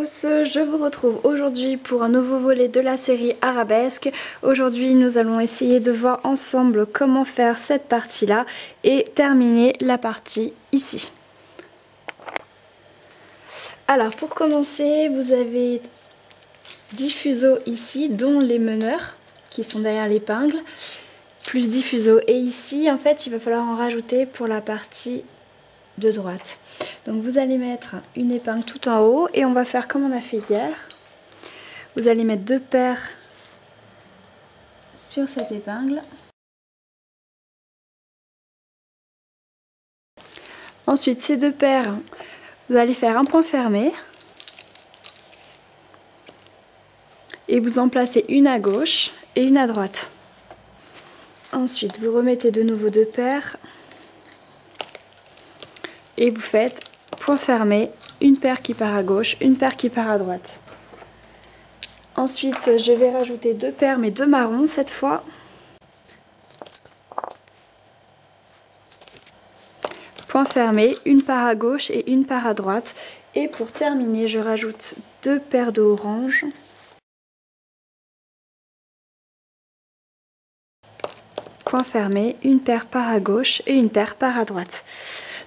tous, je vous retrouve aujourd'hui pour un nouveau volet de la série Arabesque. Aujourd'hui nous allons essayer de voir ensemble comment faire cette partie-là et terminer la partie ici. Alors pour commencer, vous avez 10 fuseaux ici, dont les meneurs qui sont derrière l'épingle, plus 10 fuseaux. Et ici en fait il va falloir en rajouter pour la partie de droite. Donc vous allez mettre une épingle tout en haut et on va faire comme on a fait hier. Vous allez mettre 2 paires sur cette épingle. Ensuite ces 2 paires, vous allez faire un point fermé et vous en placez une à gauche et une à droite. Ensuite vous remettez de nouveau 2 paires et vous faites point fermé, une paire qui part à gauche, une paire qui part à droite. Ensuite je vais rajouter 2 paires mais 2 marrons cette fois. Point fermé, une part à gauche et une part à droite. Et pour terminer je rajoute 2 paires de orange. Point fermé, une paire part à gauche et une paire part à droite.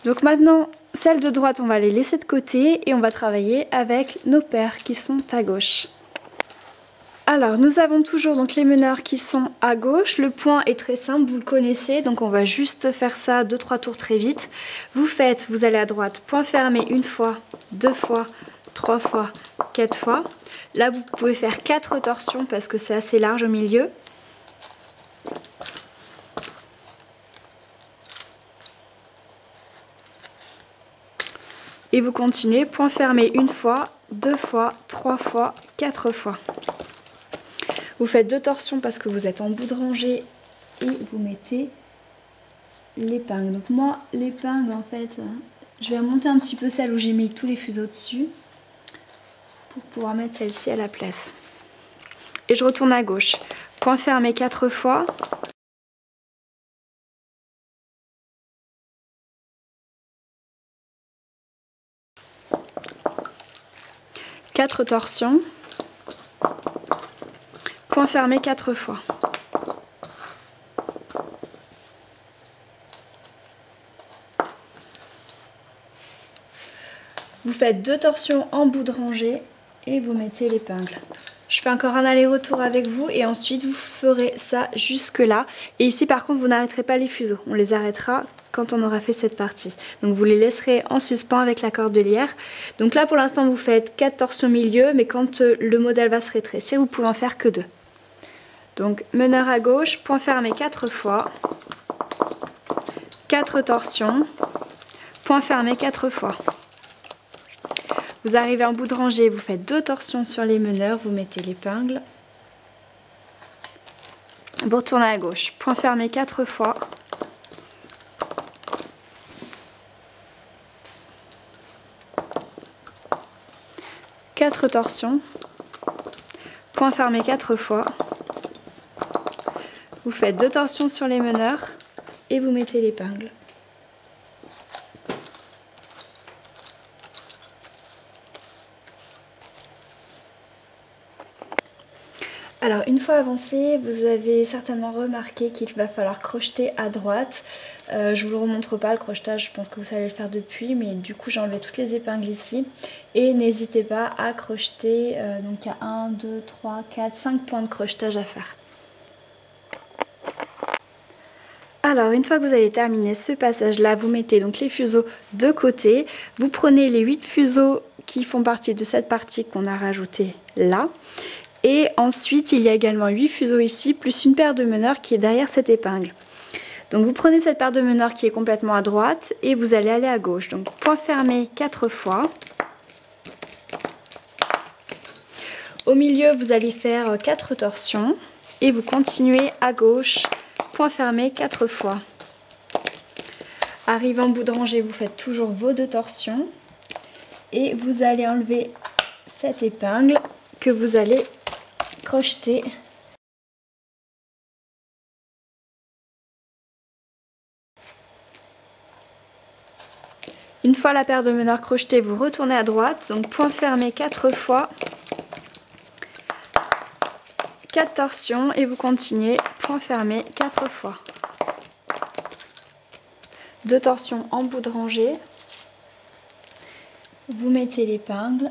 Donc maintenant celles de droite on va les laisser de côté et on va travailler avec nos paires qui sont à gauche. Alors nous avons toujours donc les meneurs qui sont à gauche. Le point est très simple, vous le connaissez, donc on va juste faire ça 2-3 tours très vite. Vous allez à droite, point fermé une fois, 2 fois, 3 fois, 4 fois. Là vous pouvez faire 4 torsions parce que c'est assez large au milieu. Et vous continuez, point fermé une fois, 2 fois, 3 fois, 4 fois. Vous faites 2 torsions parce que vous êtes en bout de rangée et vous mettez l'épingle. Donc moi, l'épingle en fait, je vais remonter un petit peu celle où j'ai mis tous les fuseaux dessus pour pouvoir mettre celle-ci à la place. Et je retourne à gauche. Point fermé 4 fois. Quatre torsions. Point fermé 4 fois. Vous faites 2 torsions en bout de rangée et vous mettez l'épingle. Je fais encore un aller-retour avec vous et ensuite vous ferez ça jusque là. Et ici par contre vous n'arrêterez pas les fuseaux, on les arrêtera quand on aura fait cette partie. Donc vous les laisserez en suspens avec la cordelière. Donc là pour l'instant vous faites 4 torsions milieu, mais quand le modèle va se rétrécir vous pouvez en faire que 2. Donc meneur à gauche, point fermé 4 fois, 4 torsions, point fermé 4 fois. Vous arrivez en bout de rangée, vous faites 2 torsions sur les meneurs, vous mettez l'épingle. Vous retournez à gauche, point fermé 4 fois. Quatre torsions, point fermé 4 fois. Vous faites 2 torsions sur les meneurs et vous mettez l'épingle. Alors une fois avancé, vous avez certainement remarqué qu'il va falloir crocheter à droite. Je vous le remontre pas le crochetage, je pense que vous savez le faire depuis, mais du coup j'ai enlevé toutes les épingles ici. Et n'hésitez pas à crocheter, donc il y a 1, 2, 3, 4, 5 points de crochetage à faire. Alors une fois que vous avez terminé ce passage là, vous mettez donc les fuseaux de côté. Vous prenez les 8 fuseaux qui font partie de cette partie qu'on a rajouté là. Et ensuite il y a également 8 fuseaux ici, plus une paire de meneurs qui est derrière cette épingle. Donc vous prenez cette paire de meneurs qui est complètement à droite et vous allez aller à gauche. Donc point fermé 4 fois. Au milieu vous allez faire 4 torsions et vous continuez à gauche. Point fermé 4 fois. Arrivé en bout de rangée, vous faites toujours vos 2 torsions et vous allez enlever cette épingle que vous allez crocheter. Une fois la paire de meneurs crochetée, vous retournez à droite, donc point fermé 4 fois, 4 torsions et vous continuez, point fermé 4 fois. 2 torsions en bout de rangée, vous mettez l'épingle.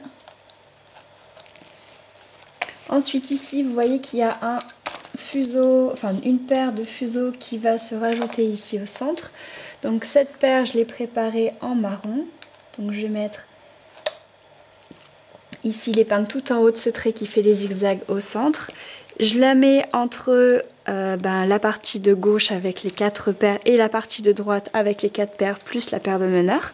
Ensuite ici, vous voyez qu'il y a un fuseau, enfin une paire de fuseaux qui va se rajouter ici au centre. Donc cette paire, je l'ai préparée en marron. Donc je vais mettre ici l'épingle tout en haut de ce trait qui fait les zigzags au centre. Je la mets entre la partie de gauche avec les 4 paires et la partie de droite avec les 4 paires plus la paire de meneurs.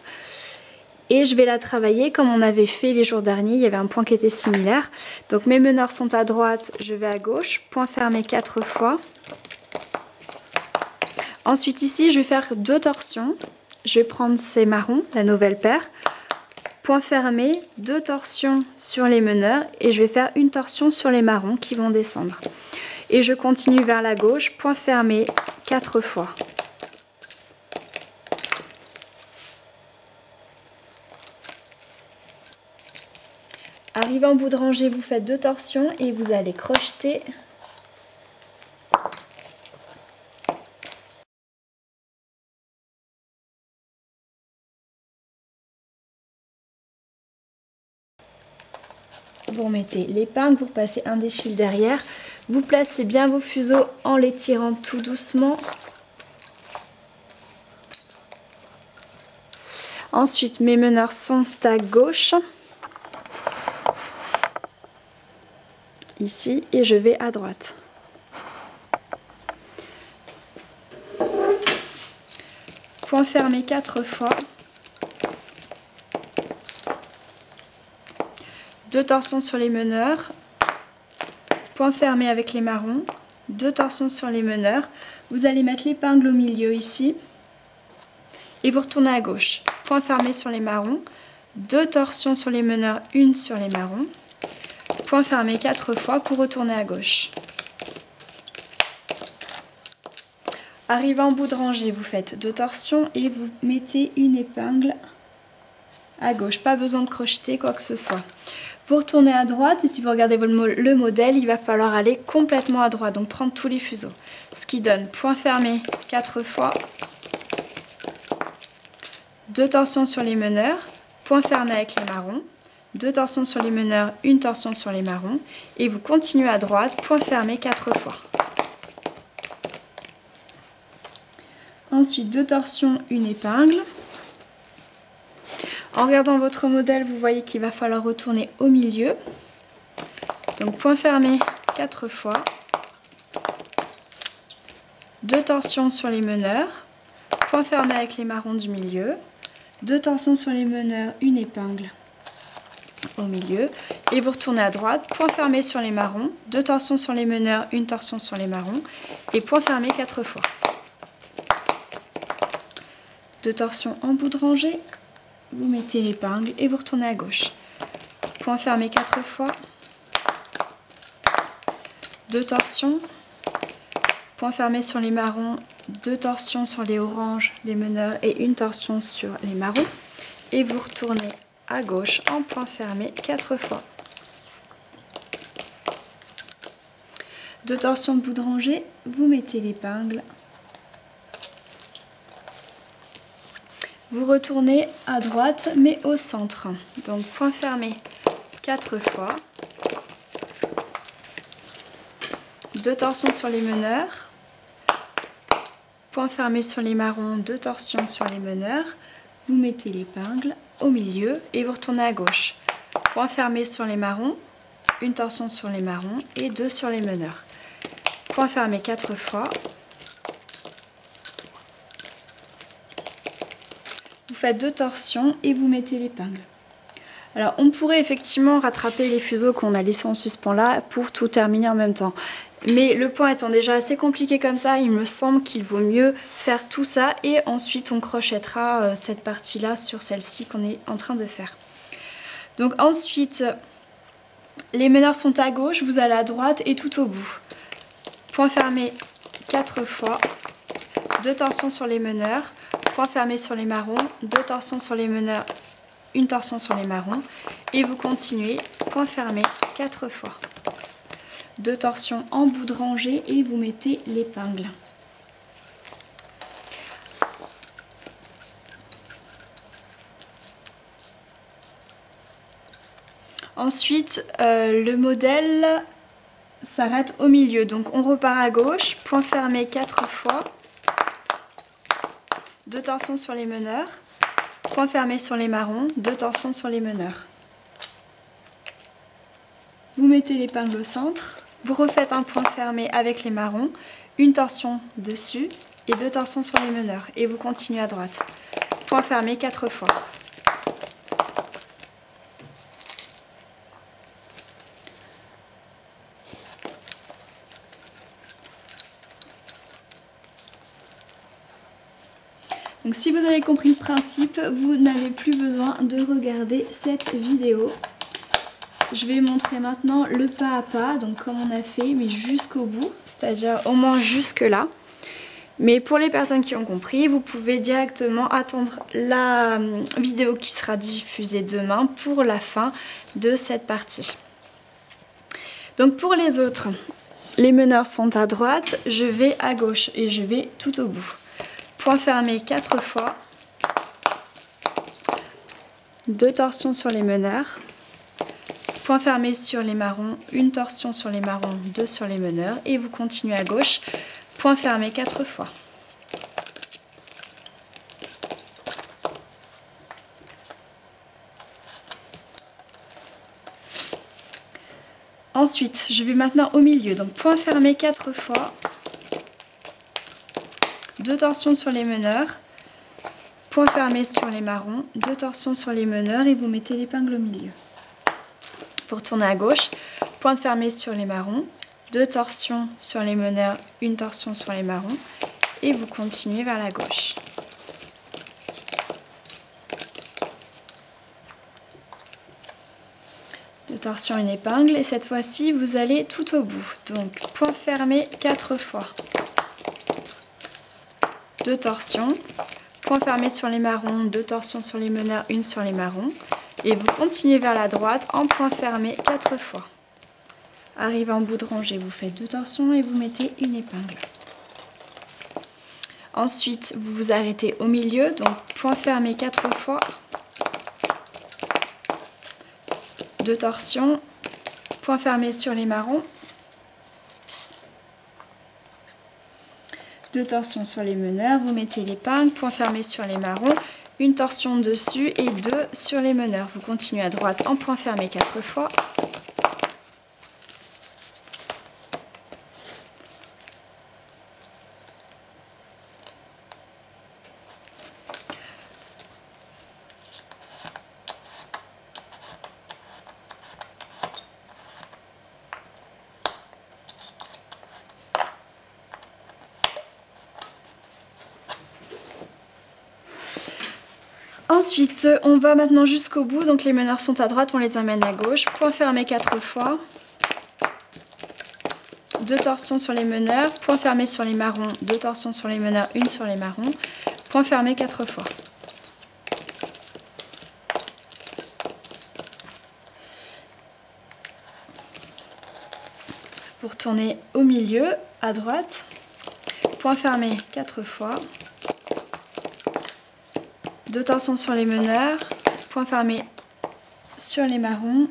Et je vais la travailler comme on avait fait les jours derniers, il y avait un point qui était similaire. Donc mes meneurs sont à droite, je vais à gauche, point fermé 4 fois. Ensuite ici, je vais faire 2 torsions. Je vais prendre ces marrons, la nouvelle paire. Point fermé, 2 torsions sur les meneurs et je vais faire une torsion sur les marrons qui vont descendre. Et je continue vers la gauche, point fermé 4 fois. Arrivé en bout de rangée, vous faites 2 torsions et vous allez crocheter. Vous remettez l'épingle, vous repassez un des fils derrière. Vous placez bien vos fuseaux en les tirant tout doucement. Ensuite, mes meneurs sont à gauche. Ici, et je vais à droite. Point fermé 4 fois. 2 torsions sur les meneurs. Point fermé avec les marrons. 2 torsions sur les meneurs. Vous allez mettre l'épingle au milieu ici. Et vous retournez à gauche. Point fermé sur les marrons. 2 torsions sur les meneurs, une sur les marrons. Point fermé 4 fois pour retourner à gauche. Arrivé en bout de rangée, vous faites 2 torsions et vous mettez une épingle à gauche. Pas besoin de crocheter quoi que ce soit. Vous retournez à droite et si vous regardez le modèle, il va falloir aller complètement à droite, donc prendre tous les fuseaux. Ce qui donne point fermé 4 fois, 2 torsions sur les meneurs, point fermé avec les marrons. 2 torsions sur les meneurs, une torsion sur les marrons et vous continuez à droite, point fermé 4 fois. Ensuite 2 torsions, une épingle. En regardant votre modèle, vous voyez qu'il va falloir retourner au milieu. Donc point fermé 4 fois. 2 torsions sur les meneurs, point fermé avec les marrons du milieu. 2 torsions sur les meneurs, une épingle au milieu et vous retournez à droite, point fermé sur les marrons, 2 torsions sur les meneurs, une torsion sur les marrons et point fermé 4 fois. 2 torsions en bout de rangée, vous mettez l'épingle et vous retournez à gauche. Point fermé 4 fois, 2 torsions, point fermé sur les marrons, 2 torsions sur les oranges, les meneurs et une torsion sur les marrons et vous retournez à gauche en point fermé 4 fois. 2 torsions de bout de rangée, vous mettez l'épingle. Vous retournez à droite mais au centre. Donc point fermé 4 fois. 2 torsions sur les meneurs. Point fermé sur les marrons, 2 torsions sur les meneurs. Vous mettez l'épingle au milieu et vous retournez à gauche. Point fermé sur les marrons, une torsion sur les marrons et 2 sur les meneurs. Point fermé 4 fois. Vous faites 2 torsions et vous mettez l'épingle. Alors on pourrait effectivement rattraper les fuseaux qu'on a laissés en suspens là pour tout terminer en même temps. Mais le point étant déjà assez compliqué comme ça, il me semble qu'il vaut mieux faire tout ça et ensuite on crochettera cette partie-là sur celle-ci qu'on est en train de faire. Donc ensuite, les meneurs sont à gauche, vous allez à droite et tout au bout. Point fermé 4 fois, 2 torsions sur les meneurs, point fermé sur les marrons, 2 torsions sur les meneurs, une torsion sur les marrons et vous continuez, point fermé 4 fois. 2 torsions en bout de rangée et vous mettez l'épingle. Ensuite, le modèle s'arrête au milieu. Donc on repart à gauche, point fermé 4 fois. 2 torsions sur les meneurs. Point fermé sur les marrons, 2 torsions sur les meneurs. Vous mettez l'épingle au centre. Vous refaites un point fermé avec les marrons. Une torsion dessus et 2 torsions sur les meneurs. Et vous continuez à droite. Point fermé 4 fois. Donc si vous avez compris le principe, vous n'avez plus besoin de regarder cette vidéo. Je vais montrer maintenant le pas à pas, donc comme on a fait, mais jusqu'au bout, c'est-à-dire au moins jusque là. Mais pour les personnes qui ont compris, vous pouvez directement attendre la vidéo qui sera diffusée demain pour la fin de cette partie. Donc pour les autres, les meneurs sont à droite, je vais à gauche et je vais tout au bout. Point fermé 4 fois, 2 torsions sur les meneurs, point fermé sur les marrons, une torsion sur les marrons, 2 sur les meneurs et vous continuez à gauche, point fermé 4 fois. Ensuite, je vais maintenant au milieu, donc point fermé 4 fois. 2 torsions sur les meneurs, point fermé sur les marrons, 2 torsions sur les meneurs et vous mettez l'épingle au milieu. Pour tourner à gauche, point fermé sur les marrons, 2 torsions sur les meneurs, une torsion sur les marrons et vous continuez vers la gauche. Deux torsions, une épingle et cette fois-ci vous allez tout au bout. Donc point fermé 4 fois. 2 torsions, point fermé sur les marrons, 2 torsions sur les meneurs, une sur les marrons et vous continuez vers la droite en point fermé 4 fois. Arrivé en bout de rangée, vous faites 2 torsions et vous mettez une épingle. Ensuite, vous vous arrêtez au milieu, donc point fermé 4 fois. 2 torsions, point fermé sur les marrons. 2 torsions sur les meneurs, vous mettez l'épingle, point fermé sur les marrons, une torsion dessus et 2 sur les meneurs. Vous continuez à droite en point fermé 4 fois. Ensuite, on va maintenant jusqu'au bout, donc les meneurs sont à droite, on les amène à gauche, point fermé 4 fois, 2 torsions sur les meneurs, point fermé sur les marrons, 2 torsions sur les meneurs, une sur les marrons, point fermé 4 fois. Pour tourner au milieu, à droite, point fermé 4 fois. 2 torsions sur les meneurs, point fermé sur les marrons,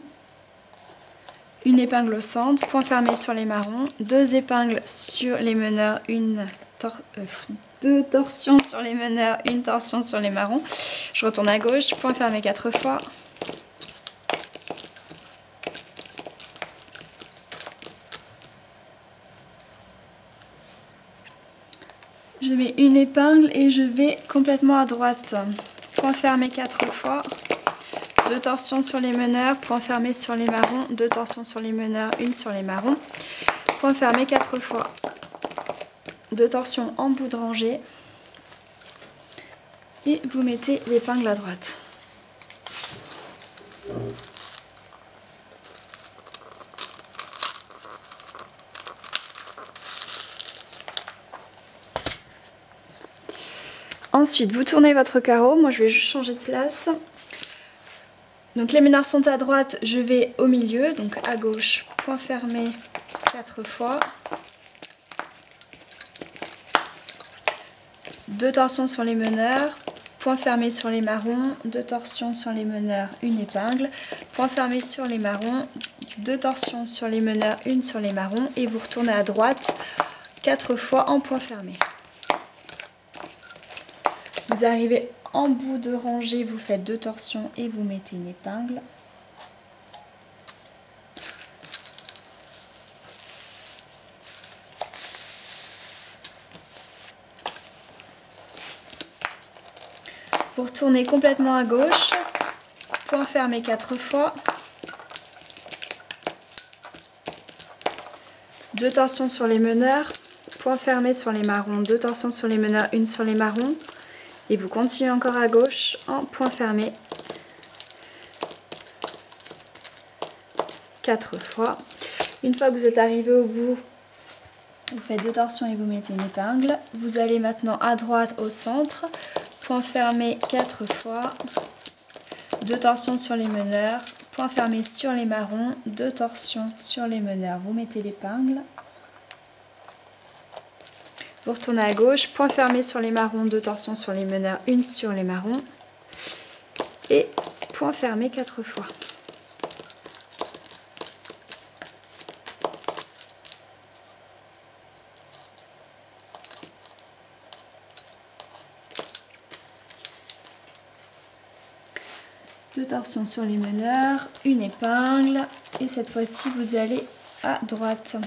une épingle au centre, point fermé sur les marrons, 2 épingles sur les meneurs, 2 torsions sur les meneurs, une torsion sur les marrons. Je retourne à gauche, point fermé 4 fois. Je mets une épingle et je vais complètement à droite. Point fermé 4 fois. 2 torsions sur les meneurs, point fermé sur les marrons, 2 torsions sur les meneurs, une sur les marrons. Point fermé 4 fois. 2 torsions en bout de rangée. Et vous mettez l'épingle à droite. Ensuite, vous tournez votre carreau. Moi, je vais juste changer de place. Donc les meneurs sont à droite, je vais au milieu, donc à gauche, point fermé 4 fois. 2 torsions sur les meneurs, point fermé sur les marrons, 2 torsions sur les meneurs, une épingle, point fermé sur les marrons, 2 torsions sur les meneurs, une sur les marrons, et vous retournez à droite 4 fois en point fermé. Vous arrivez en bout de rangée, vous faites 2 torsions et vous mettez une épingle. Vous retournez complètement à gauche, point fermé 4 fois. 2 torsions sur les meneurs, point fermé sur les marrons, 2 torsions sur les meneurs, une sur les marrons. Et vous continuez encore à gauche en point fermé 4 fois. Une fois que vous êtes arrivé au bout, vous faites 2 torsions et vous mettez une épingle. Vous allez maintenant à droite au centre, point fermé 4 fois, 2 torsions sur les meneurs, point fermé sur les marrons, 2 torsions sur les meneurs, vous mettez l'épingle. Vous retournez à gauche, point fermé sur les marrons, 2 torsions sur les meneurs, une sur les marrons. Et point fermé 4 fois. Deux torsions sur les meneurs, une épingle. Et cette fois-ci, vous allez à droite.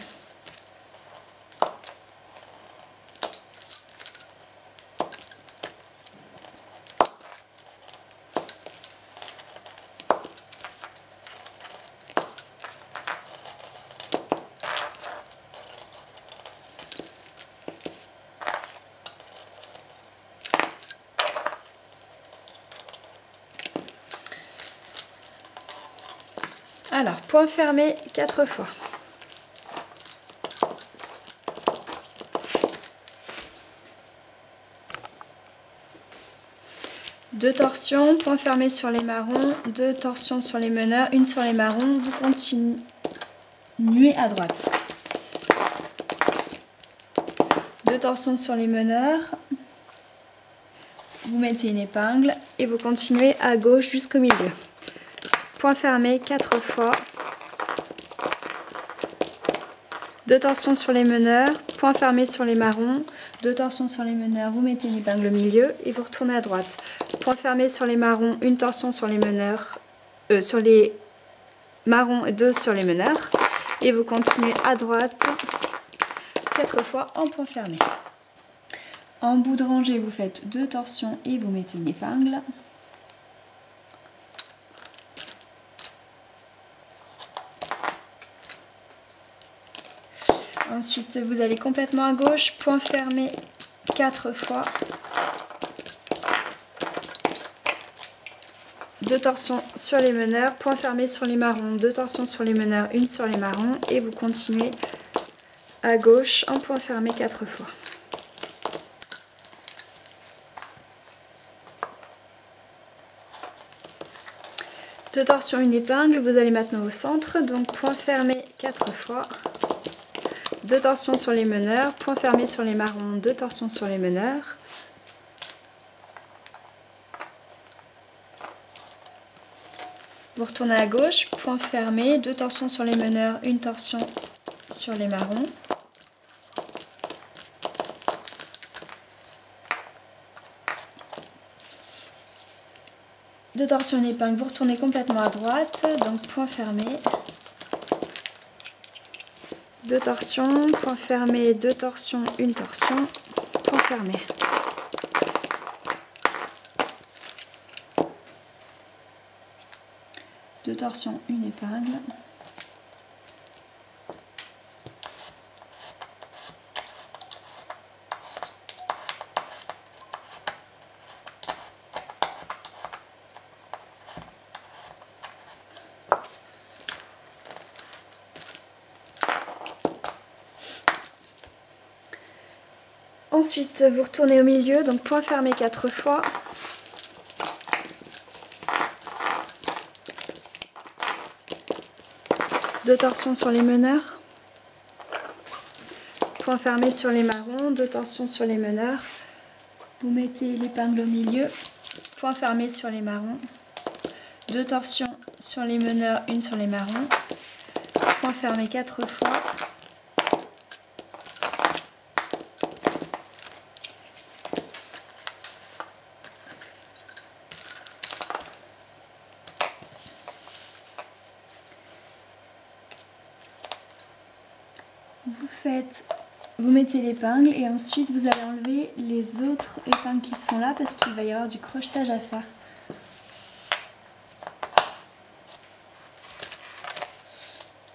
Alors, point fermé 4 fois. Deux torsions, point fermé sur les marrons, 2 torsions sur les meneurs, une sur les marrons, vous continuez à droite. 2 torsions sur les meneurs, vous mettez une épingle et vous continuez à gauche jusqu'au milieu. Point fermé 4 fois. 2 torsions sur les meneurs, point fermé sur les marrons, 2 torsions sur les meneurs, vous mettez une épingle au milieu et vous retournez à droite. Point fermé sur les marrons, une torsion sur les meneurs, sur les marrons et 2 sur les meneurs. Et vous continuez à droite 4 fois en point fermé. En bout de rangée, vous faites 2 torsions et vous mettez une épingle. Ensuite, vous allez complètement à gauche, point fermé 4 fois. 2 torsions sur les meneurs, point fermé sur les marrons, 2 torsions sur les meneurs, une sur les marrons. Et vous continuez à gauche en point fermé 4 fois. Deux torsions, une épingle, vous allez maintenant au centre, donc point fermé 4 fois. 2 torsions sur les meneurs, point fermé sur les marrons, 2 torsions sur les meneurs. Vous retournez à gauche, point fermé, 2 torsions sur les meneurs, une torsion sur les marrons. Deux torsions, une épingle, vous retournez complètement à droite, donc point fermé. 2 torsions, point fermé, 2 torsions, une torsion, point fermé. Deux torsions, une épingle. Ensuite, vous retournez au milieu, donc point fermé 4 fois. Deux torsions sur les meneurs. Point fermé sur les marrons, deux torsions sur les meneurs. Vous mettez l'épingle au milieu. Point fermé sur les marrons. Deux torsions sur les meneurs, une sur les marrons. Point fermé 4 fois. Vous mettez l'épingle et ensuite vous allez enlever les autres épingles qui sont là parce qu'il va y avoir du crochetage à faire.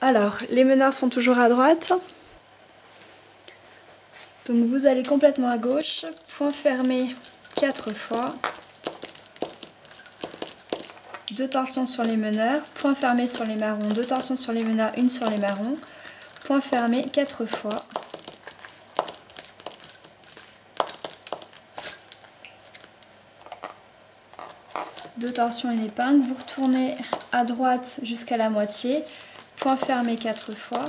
Alors, les meneurs sont toujours à droite. Donc vous allez complètement à gauche, point fermé 4 fois. Deux torsions sur les meneurs, point fermé sur les marrons, deux torsions sur les meneurs, une sur les marrons. Point fermé 4 fois. Deux torsions, une épingle. Vous retournez à droite jusqu'à la moitié. Point fermé 4 fois.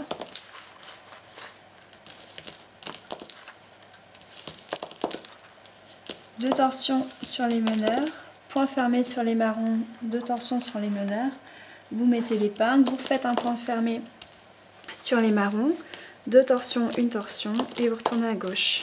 Deux torsions sur les meneurs. Point fermé sur les marrons. Deux torsions sur les meneurs. Vous mettez l'épingle. Vous faites un point fermé sur les marrons. Deux torsions, une torsion. Et vous retournez à gauche.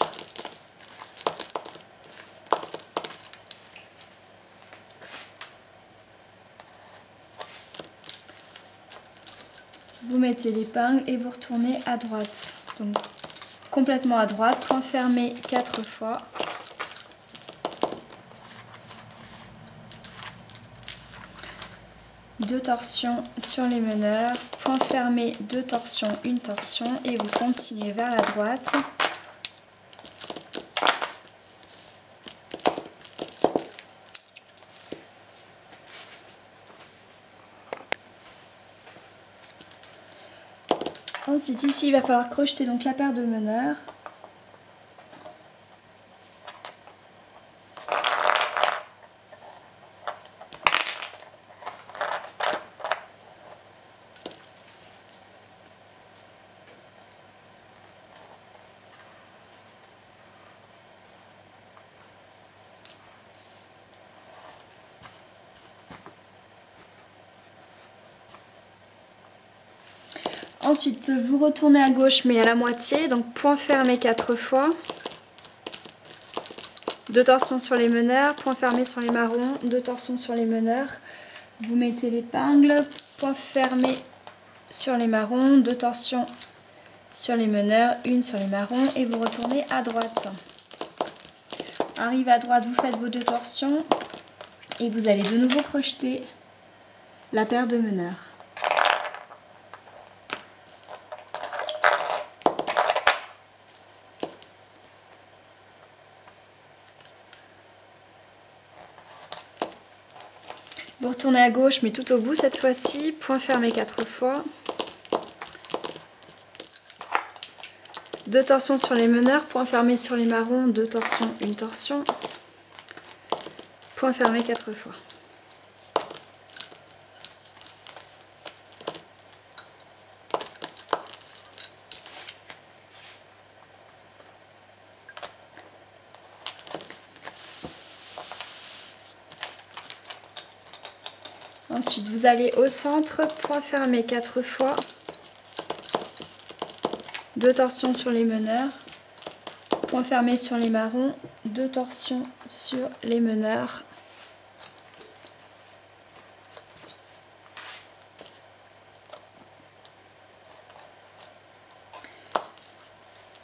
Vous mettez l'épingle et vous retournez à droite. Donc complètement à droite, point fermé 4 fois. Deux torsions sur les meneurs, point fermé, deux torsions, une torsion et vous continuez vers la droite. Ensuite ici il va falloir crocheter donc la paire de meneurs. Ensuite, vous retournez à gauche mais à la moitié, donc point fermé 4 fois. Deux torsions sur les meneurs, point fermé sur les marrons, deux torsions sur les meneurs. Vous mettez l'épingle, point fermé sur les marrons, deux torsions sur les meneurs, une sur les marrons et vous retournez à droite. Arrivé à droite, vous faites vos deux torsions et vous allez de nouveau crocheter la paire de meneurs. Vous retournez à gauche mais tout au bout cette fois-ci, point fermé 4 fois. Deux torsions sur les meneurs, point fermé sur les marrons, deux torsions, une torsion. Point fermé 4 fois. Ensuite, vous allez au centre, point fermé 4 fois. Deux torsions sur les meneurs. Point fermé sur les marrons. Deux torsions sur les meneurs.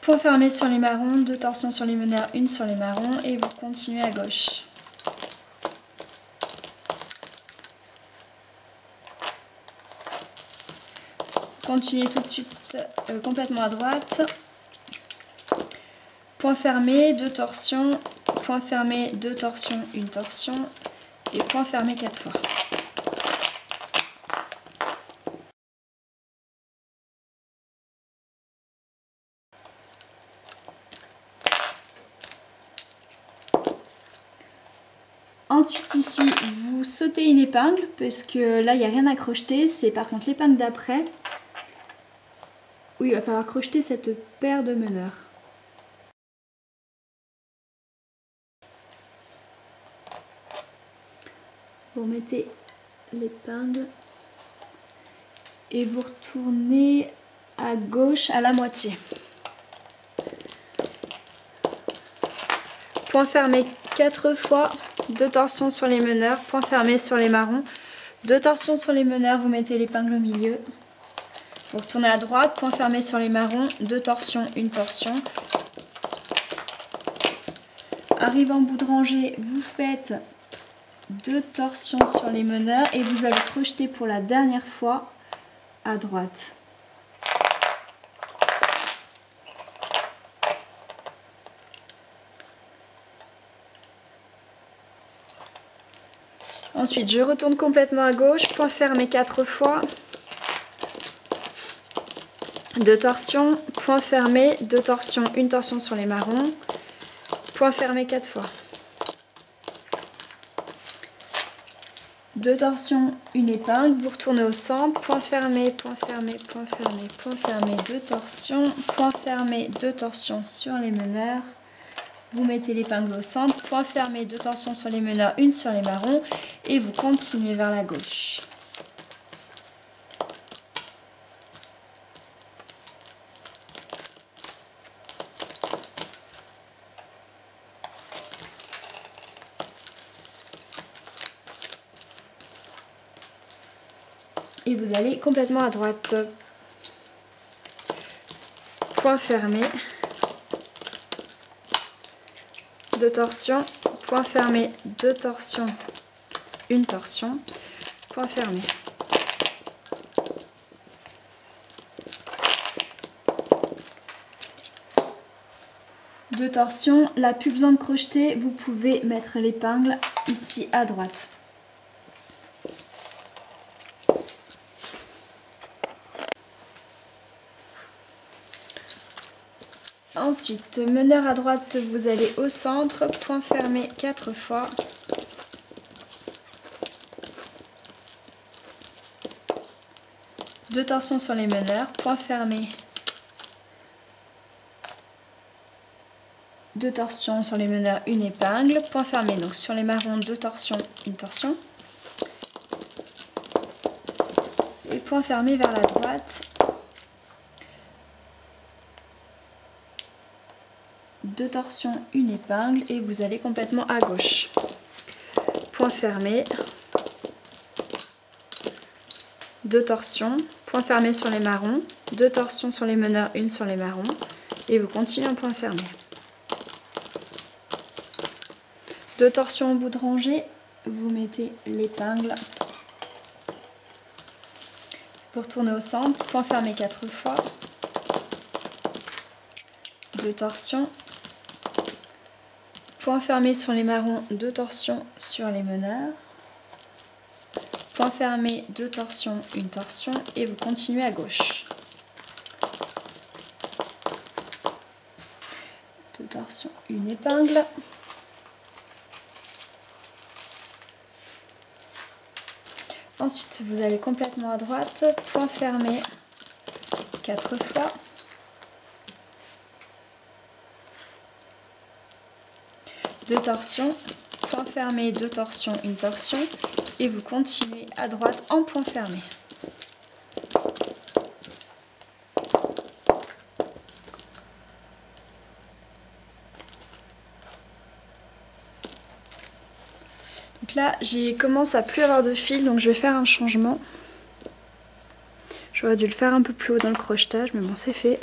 Point fermé sur les marrons. Deux torsions sur les meneurs, une sur les marrons. Et vous continuez à gauche. Continuez tout de suite complètement à droite. Point fermé, deux torsions, point fermé, deux torsions, une torsion et point fermé 4 fois. Ensuite ici, vous sautez une épingle parce que là, il n'y a rien à crocheter. C'est par contre l'épingle d'après où il va falloir crocheter cette paire de meneurs. Vous mettez l'épingle et vous retournez à gauche à la moitié. Point fermé 4 fois, 2 torsions sur les meneurs, point fermé sur les marrons, 2 torsions sur les meneurs, vous mettez l'épingle au milieu. Vous retournez à droite, point fermé sur les marrons, 2 torsions, 1 torsion. Arrivé en bout de rangée, vous faites 2 torsions sur les meneurs et vous allez crocheter pour la dernière fois à droite. Ensuite, je retourne complètement à gauche, point fermé 4 fois, 2 torsions, point fermé, 2 torsions, 1 torsion sur les marrons, point fermé 4 fois. 2 torsions, 1 épingle, vous retournez au centre, point fermé, point fermé, point fermé, point fermé, 2 torsions, point fermé, 2 torsions sur les meneurs. Vous mettez l'épingle au centre, point fermé, 2 torsions sur les meneurs, 1 sur les marrons et vous continuez vers la gauche. Et vous allez complètement à droite. Point fermé. 2 torsions, point fermé, 2 torsions, 1 torsion, point fermé. Deux torsions, là plus besoin de crocheter, vous pouvez mettre l'épingle ici à droite. Ensuite, meneur à droite, vous allez au centre, point fermé 4 fois. Deux torsions sur les meneurs, point fermé. 2 torsions sur les meneurs, 1 épingle, point fermé. Donc sur les marrons, 2 torsions, 1 torsion. Et point fermé vers la droite. 2 torsions, 1 épingle et vous allez complètement à gauche. Point fermé. 2 torsions, point fermé sur les marrons, 2 torsions sur les meneurs, 1 sur les marrons et vous continuez en point fermé. 2 torsions au bout de rangée, vous mettez l'épingle. Vous retournez au centre, point fermé 4 fois. 2 torsions. Point fermé sur les marrons, 2 torsions sur les meneurs. Point fermé, 2 torsions, 1 torsion et vous continuez à gauche. 2 torsions, 1 épingle. Ensuite, vous allez complètement à droite, point fermé 4 fois. 2 torsions, point fermé, 2 torsions, 1 torsion et vous continuez à droite en point fermé. Donc là, j'ai commencé à plus avoir de fil, donc je vais faire un changement. J'aurais dû le faire un peu plus haut dans le crochetage, mais bon, c'est fait.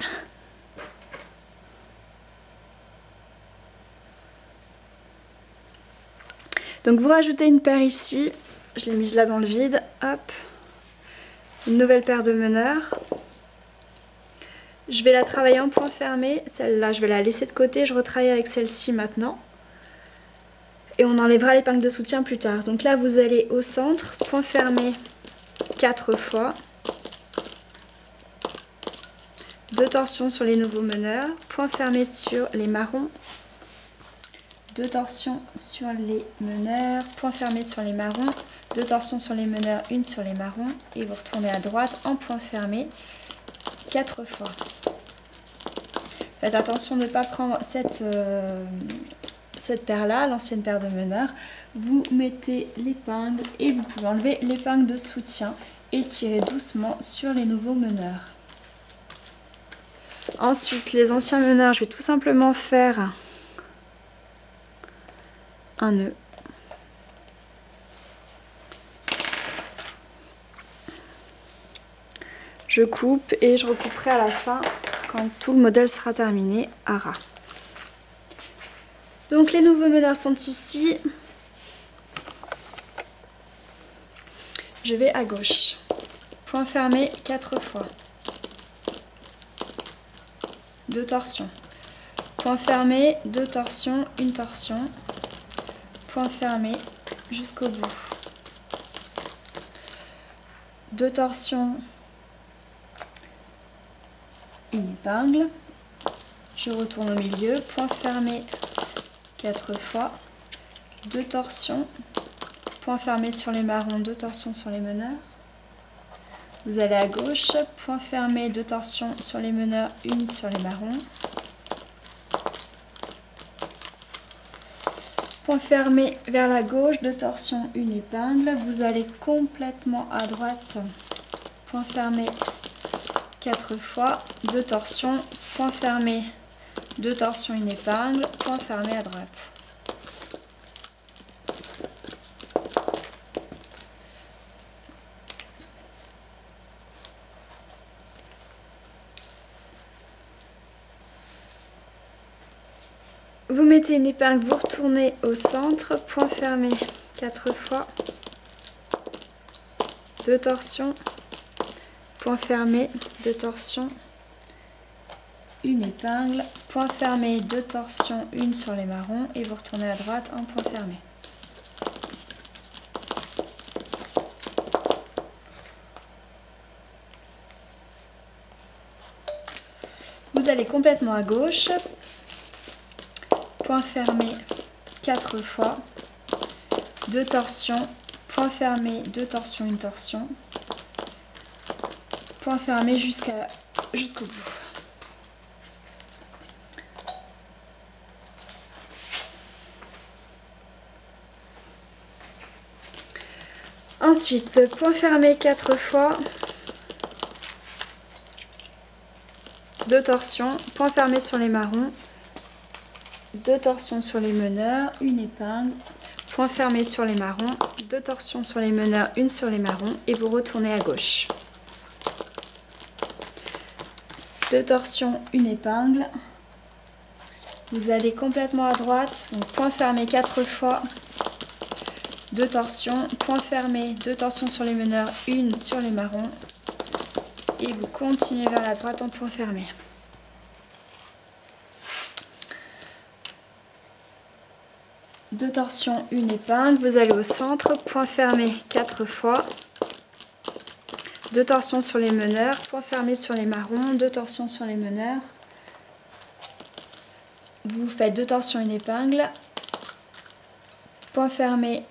Donc vous rajoutez une paire ici, je l'ai mise là dans le vide, hop, une nouvelle paire de meneurs. Je vais la travailler en point fermé, celle-là je vais la laisser de côté, je retravaille avec celle-ci maintenant. Et on enlèvera l'épingle de soutien plus tard. Donc là vous allez au centre, point fermé 4 fois. 2 torsions sur les nouveaux meneurs, point fermé sur les marrons. 2 torsions sur les meneurs, point fermé sur les marrons, 2 torsions sur les meneurs, 1 sur les marrons, et vous retournez à droite en point fermé 4 fois. Faites attention de ne pas prendre cette paire là, l'ancienne paire de meneurs. Vous mettez l'épingle et vous pouvez enlever l'épingle de soutien et tirer doucement sur les nouveaux meneurs. Ensuite, les anciens meneurs, je vais tout simplement faire un nœud. Je coupe et je recouperai à la fin quand tout le modèle sera terminé à ras. Donc les nouveaux meneurs sont ici. Je vais à gauche. Point fermé 4 fois. 2 torsions. Point fermé, 2 torsions, 1 torsion. Point fermé jusqu'au bout. 2 torsions, une épingle. Je retourne au milieu, point fermé 4 fois. 2 torsions, point fermé sur les marrons, 2 torsions sur les meneurs. Vous allez à gauche, point fermé, 2 torsions sur les meneurs, 1 sur les marrons. Point fermé vers la gauche, 2 torsions, une épingle. Vous allez complètement à droite, point fermé 4 fois, 2 torsions, point fermé, 2 torsions, une épingle, point fermé à droite. Vous mettez une épingle, vous retournez au centre, point fermé 4 fois, 2 torsions, point fermé, 2 torsions, une épingle, point fermé, 2 torsions, une sur les marrons et vous retournez à droite en point fermé. Vous allez complètement à gauche. Point fermé 4 fois, 2 torsions, point fermé, 2 torsions, une torsion, point fermé jusqu'au bout. Ensuite, point fermé 4 fois, 2 torsions, point fermé sur les marrons, 2 torsions sur les meneurs, une épingle, point fermé sur les marrons, 2 torsions sur les meneurs, une sur les marrons et vous retournez à gauche. 2 torsions, une épingle. Vous allez complètement à droite, donc point fermé 4 fois, 2 torsions, point fermé, 2 torsions sur les meneurs, une sur les marrons et vous continuez vers la droite en point fermé. Deux torsions, une épingle, vous allez au centre, point fermé 4 fois, 2 torsions sur les meneurs, point fermé sur les marrons, 2 torsions sur les meneurs, vous faites 2 torsions, une épingle, point fermé,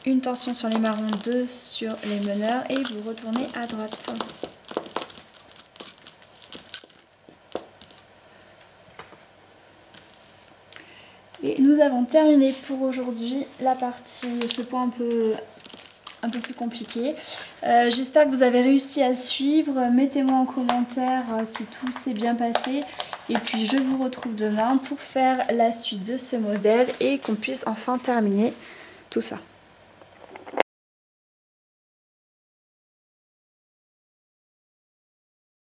une torsion sur les marrons, 2 sur les meneurs et vous retournez à droite. Et nous avons terminé pour aujourd'hui la partie, ce point un peu plus compliqué. J'espère que vous avez réussi à suivre. Mettez-moi en commentaire si tout s'est bien passé. Et puis je vous retrouve demain pour faire la suite de ce modèle et qu'on puisse enfin terminer tout ça.